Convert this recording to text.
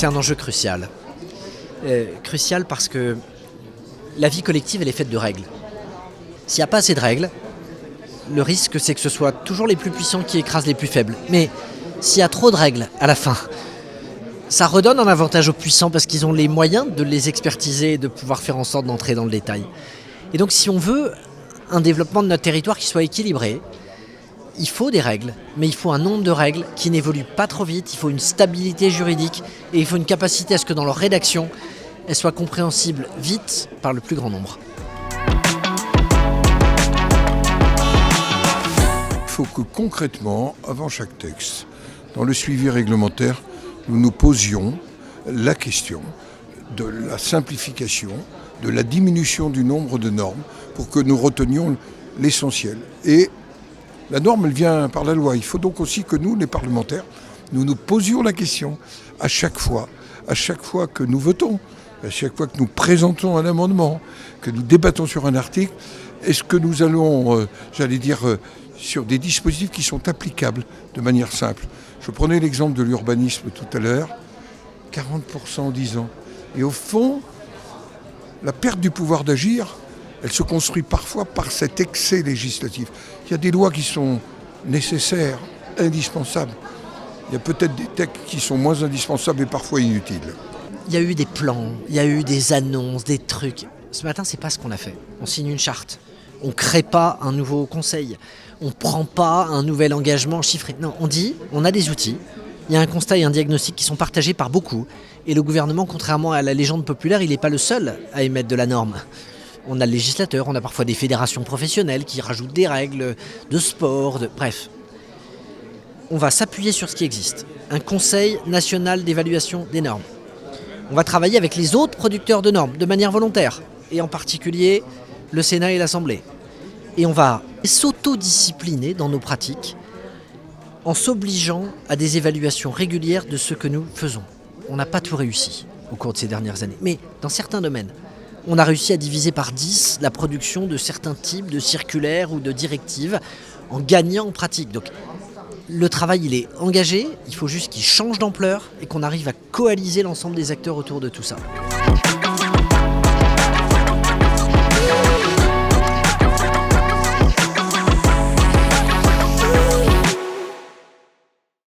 C'est un enjeu crucial. Crucial parce que la vie collective, elle est faite de règles. S'il n'y a pas assez de règles, le risque, c'est que ce soit toujours les plus puissants qui écrasent les plus faibles. Mais s'il y a trop de règles, à la fin, ça redonne un avantage aux puissants parce qu'ils ont les moyens de les expertiser et de pouvoir faire en sorte d'entrer dans le détail. Et donc, si on veut un développement de notre territoire qui soit équilibré, il faut des règles, mais il faut un nombre de règles qui n'évoluent pas trop vite, il faut une stabilité juridique et il faut une capacité à ce que dans leur rédaction, elles soient compréhensibles vite par le plus grand nombre. Il faut que concrètement, avant chaque texte, dans le suivi réglementaire, nous nous posions la question de la simplification, de la diminution du nombre de normes pour que nous retenions l'essentiel. Et la norme, elle vient par la loi. Il faut donc aussi que nous, les parlementaires, nous nous posions la question à chaque fois que nous votons, à chaque fois que nous présentons un amendement, que nous débattons sur un article, est-ce que nous allons, sur des dispositifs qui sont applicables de manière simple. Je prenais l'exemple de l'urbanisme tout à l'heure, 40% en 10 ans. Et au fond, la perte du pouvoir d'agir, elle se construit parfois par cet excès législatif. Il y a des lois qui sont nécessaires, indispensables. Il y a peut-être des textes qui sont moins indispensables et parfois inutiles. Il y a eu des plans, il y a eu des annonces, des trucs. Ce matin, c'est pas ce qu'on a fait. On signe une charte. On ne crée pas un nouveau conseil. On ne prend pas un nouvel engagement chiffré. Non, on dit, on a des outils. Il y a un constat et un diagnostic qui sont partagés par beaucoup. Et le gouvernement, contrairement à la légende populaire, il n'est pas le seul à émettre de la norme. On a le législateur, on a parfois des fédérations professionnelles qui rajoutent des règles de sport, bref. On va s'appuyer sur ce qui existe. Un conseil national d'évaluation des normes. On va travailler avec les autres producteurs de normes de manière volontaire, et en particulier le Sénat et l'Assemblée. Et on va s'autodiscipliner dans nos pratiques en s'obligeant à des évaluations régulières de ce que nous faisons. On n'a pas tout réussi au cours de ces dernières années, mais dans certains domaines, on a réussi à diviser par 10 la production de certains types de circulaires ou de directives en gagnant en pratique. Donc le travail, il est engagé, il faut juste qu'il change d'ampleur et qu'on arrive à coaliser l'ensemble des acteurs autour de tout ça.